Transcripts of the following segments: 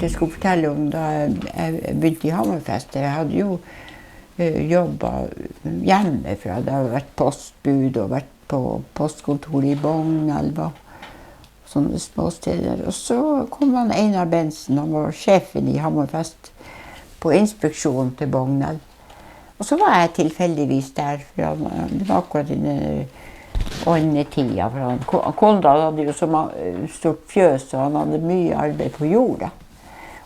jeg skulle fortelle om da jeg begynte i Hammerfest. Jeg hadde jo jobbet hjemmefra. Det hadde vært postbud og vært på postkontoret i Bognelv og sånne små steder. Og så kom han Einar Bensen, han var sjefen i Hammerfest, på inspeksjon til Bognelv. Og så var jeg tilfeldigvis der, for det var akkurat i den åndetida. Konrad hadde jo så stort fjøs, og han hadde mye arbeid på jorda.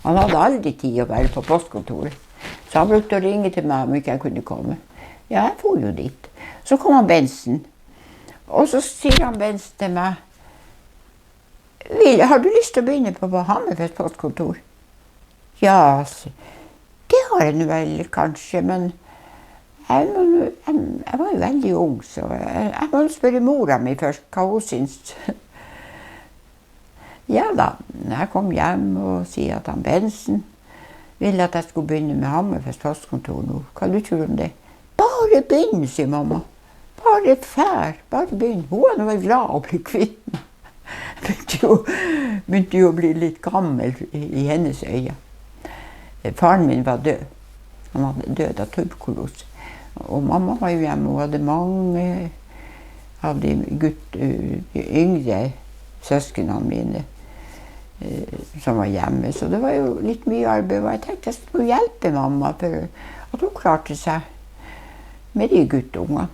Han hadde aldri tid å være på postkontoret. Så han brukte å ringe til meg om ikke jeg kunne komme. Ja, jeg for jo dit. Så kom han Bensen, og så sier han Bensen til meg, har du lyst til å begynne på Hammerfest postkontor? Ja, det har jeg nå vel kanskje, men jeg var jo veldig ung, så jeg må spørre mora mi først hva hun syns. Ja da, jeg kom hjem og sier at han Bensen ville at jeg skulle begynne med Hammerfest postkontor nå. Hva du tror om det? Bare begynn, sier mamma. Bare bare begynn. Hun var noe glad å bli kvitt meg. Begynte jo å bli litt gammel i hennes øye. Faren min var død. Han hadde død av tuberkulose. Og mamma var jo hjemme, hun hadde mange av de yngre søskene mine som var hjemme. Så det var jo litt mye arbeid, og jeg tenkte jeg skulle hjelpe mamma for at hun klarte seg med de guttungene.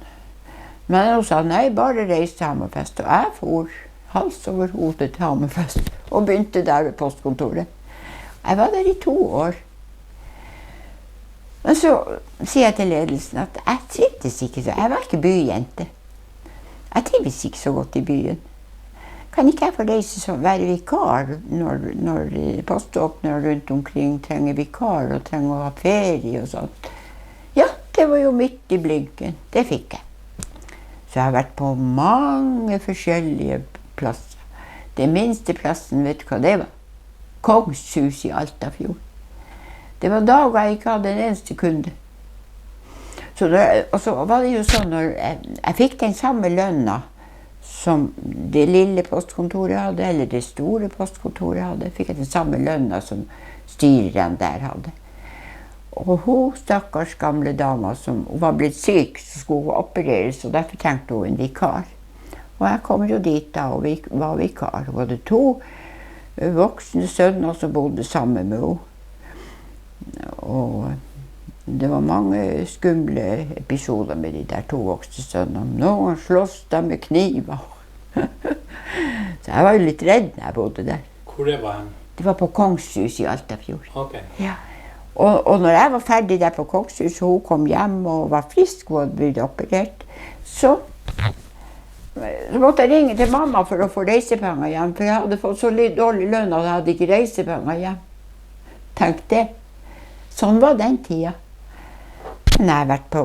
Men hun sa nei, bare reis til Hammerfest, og jeg for hals over hodet til Hammerfest og begynte der ved postkontoret. Jeg var der i 2 år. Men så sier jeg til ledelsen at jeg trivdes ikke så. Jeg var ikke byjente. Jeg trivdes ikke så godt i byen. Kan ikke jeg få reise som være vikar når poståpner rundt omkring trenger vikar og trenger å ha ferie og sånt? Ja, det var jo midt i blinken. Det fikk jeg. Så jeg har vært på mange forskjellige plasser. Det minste plassen, vet du hva det var? Kongshus i Altafjord. Det var dager jeg ikke hadde en eneste kunde. Og så var det jo sånn når jeg fikk den samme lønna som det lille postkontoret hadde, eller det store postkontoret hadde, fikk jeg den samme lønna som styreren der hadde. Og hun, stakkars gamle dama, hun var blitt syk, så skulle hun opereres, og derfor trengte hun en vikar. Og jeg kom jo dit da og var vikar. Hun hadde 2 voksne sønner som bodde sammen med henne. Og det var mange skumle episoder med de der 2 voksne sønnene. Noen slåss de med kniver. Så jeg var jo litt redd når jeg bodde der. Hvor det var? Det var på Kongshus i Altafjord. Ok. Ja. Og når jeg var ferdig der på Kongshus, og hun kom hjem og var frisk og hadde blitt operert, så måtte jeg ringe til mamma for å få reisepenger hjem, for jeg hadde fått så litt dårlig lønn og jeg hadde ikke reisepenger hjem. Tenk det. Sånn var den tida. Men jeg har vært på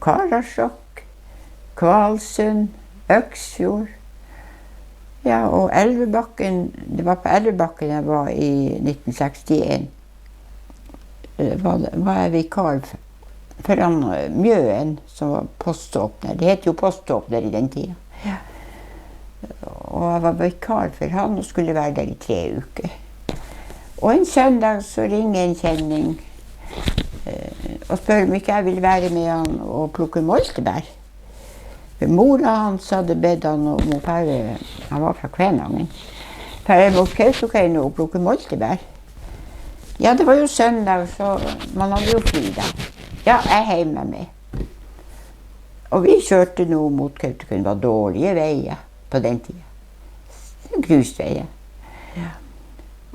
Karasjok, Kvalsund, Øksfjord, ja, og Elvebakken. Det var på Elvebakken jeg var i 1961. Var jeg vikar for han Mjøen, som var poståpner. Det het jo poståpner i den tida. Ja. Og jeg var vikar for han og skulle være der i 3 uker. Og en søndag så ringer en kjenning og spør om ikke jeg vil være med han og plukke moltebær. For mora hans hadde bedt han om å fære, han var fra Kvænangen, fære mot Kautokeino og plukke moltebær. Ja, det var jo søndag, så man hadde jo fri da. Ja, jeg er hjemme med. Og vi kjørte nå mot Kautokeino. Det var dårlige veier på den tida. Grusveier. Ja.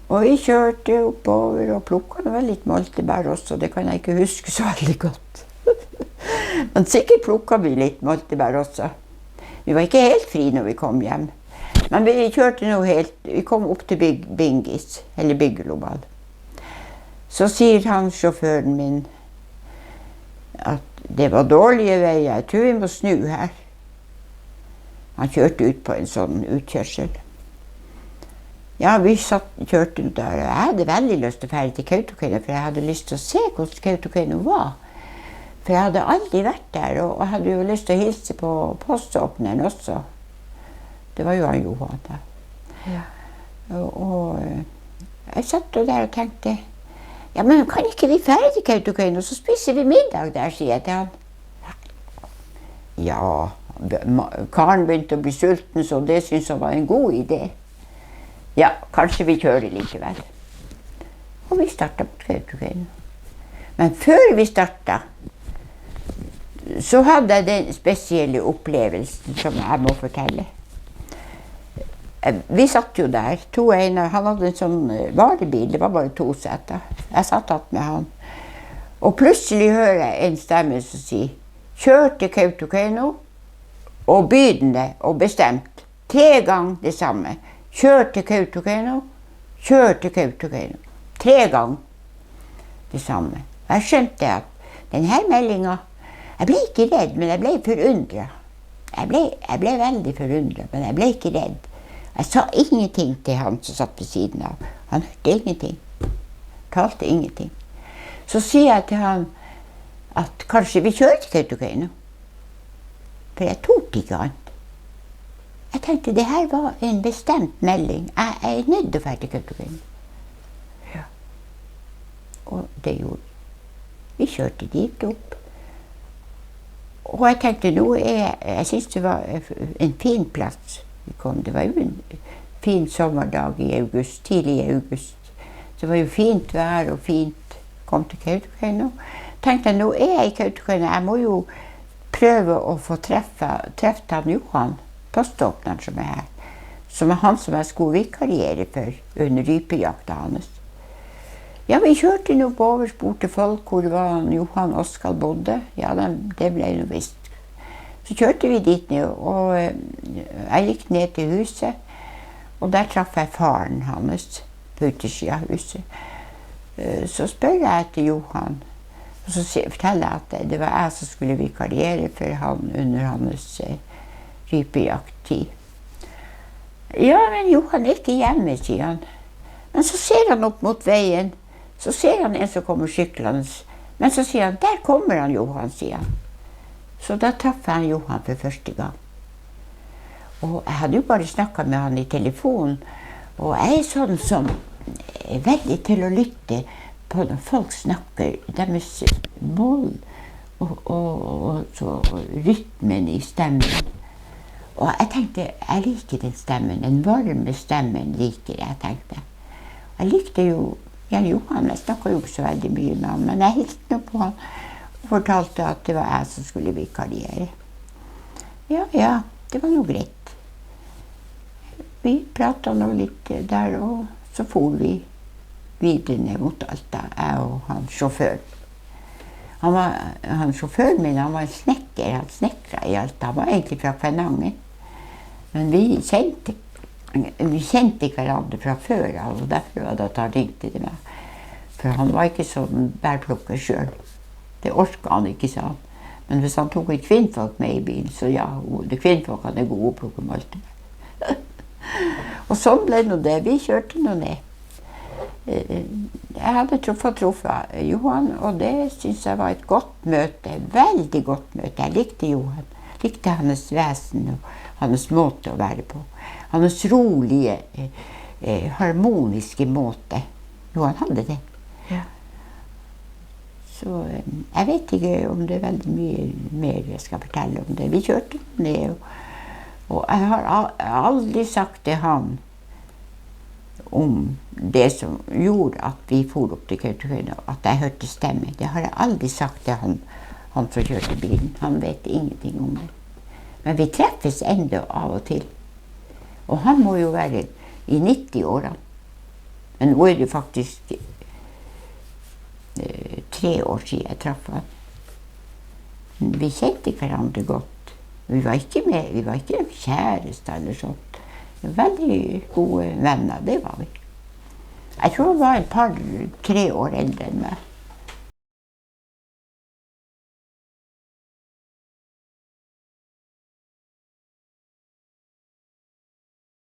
Og vi kjørte oppover og plukket noe litt moltebær også. Det kan jeg ikke huske så veldig godt. Men sikkert plukket vi litt moltebær også. Vi var ikke helt fri når vi kom hjem. Men vi kjørte nå helt, vi kom opp til Bingis, eller Byggelobal. Så sier han sjåføren min at det var dårlige veier, jeg tror vi må snu her. Han kjørte ut på en sånn utkjørsel. Ja, vi kjørte ut der. Jeg hadde veldig lyst til å fære til Kautokeino, for jeg hadde lyst til å se hvordan Kautokeino var. For jeg hadde aldri vært der, og jeg hadde jo lyst til å hilse på poståpneren også. Det var jo han Johan da. Ja. Og jeg satt der og tenkte, ja, men kan ikke vi fære til Kautokeino, så spiser vi middag der, sier jeg til han. Ja, karen begynte å bli sulten, så det synes han var en god idé. Ja, kanskje vi kjører likevel. Og vi startet på Kautokeino. Men før vi startet, så hadde jeg den spesielle opplevelsen som jeg må fortelle. Vi satt jo der, han hadde en sånn varebil, det var bare 2 seter. Jeg satt att med han. Og plutselig hører jeg en stemme som sier, kjør til Kautokeino, og bydende og bestemt. 3 ganger det samme. Kjør til Kautokeino, kjør til Kautokeino. 3 ganger det samme. Jeg skjønte at denne meldingen, jeg ble ikke redd, men jeg ble forundret. Jeg ble veldig forundret, men jeg ble ikke redd. Jeg sa ingenting til han som satt ved siden av. Han hørte ingenting. Talte ingenting. Så sier jeg til han at kanskje vi kjører til Kautokeino. For jeg tok ikke annet. Jeg tenkte det her var en bestemt melding. Jeg er nødt til å dra til Kautokeino. Ja. Og det gjorde vi. Vi kjørte dit opp. Og jeg tenkte jeg synes det var en fin plass. Det var jo en fin sommerdag i august, tidlig i august. Det var jo fint vær og fint. Kom til Kautokeino. Tenkte jeg, nå er jeg i Kautokeino. Jeg må jo prøve å få treffe han Johan, poståpneren som er her. Som er han som jeg skulle vikariere for under rypejakta hans. Ja, vi kjørte nå på overspor til folk hvor Johan Oskar bodde. Ja, det ble jo visst. Så kjørte vi dit ned, og jeg gikk ned til huset, og der traff jeg faren hans på utersiden av huset. Så spør jeg etter Johan, og så forteller jeg at det var jeg som skulle vikariere for han under hans rypejakttid. Ja, men Johan er ikke hjemme, sier han. Men så ser han opp mot veien, så ser han en som kommer syklende, men så sier han, der kommer han Johan, sier han. Så da traff jeg Johan for første gang. Og jeg hadde jo bare snakket med han i telefonen, og jeg er sånn som er veldig til å lytte på når folk snakker, deres mål og rytmen i stemmen. Og jeg tenkte, jeg liker den stemmen, den varme stemmen liker jeg, tenkte. Jeg likte jo Johan, jeg snakket jo ikke så veldig mye med han, men jeg hilste nå på han. Fortalte at det var jeg som skulle vikariere. Ja, det var noe greit. Vi pratet nå litt der, og så for vi videre ned mot Alta, jeg og han sjåfør. Han sjåføren min, han var en snekker, han snekret i Alta, han var egentlig fra Kvænangen. Men vi kjente hverandre fra før, og derfor var det at han ringte til meg. For han var ikke sånn bærplukker selv. Det orket han ikke, sa han. Men hvis han tok et kvinnfolk med i bilen, så ja, kvinnfolkene er gode å plukke maltebær. Og sånn ble nå det. Vi kjørte nå ned. Jeg hadde fått truffet Johan, og det synes jeg var et godt møte. Veldig godt møte. Jeg likte Johan. Likte hans vesen og hans måte å være på. Hans rolige, harmoniske måte. Johan hadde det. Så jeg vet ikke om det er veldig mye mer jeg skal fortelle om det. Vi kjørte ned, og jeg har aldri sagt til han om det som gjorde at vi for opp til Kautokeino, at jeg hørte stemme. Det har jeg aldri sagt til han som kjørte bilen. Han vet ingenting om det. Men vi treffes enda av og til. Og han må jo være i 90-årene. Men nå er det faktisk 3 år siden jeg traff han. Vi kjente hverandre godt. Vi var ikke kjærester eller sånt. Veldig gode venner, det var vi. Jeg tror han var et 3 år eldre enn meg.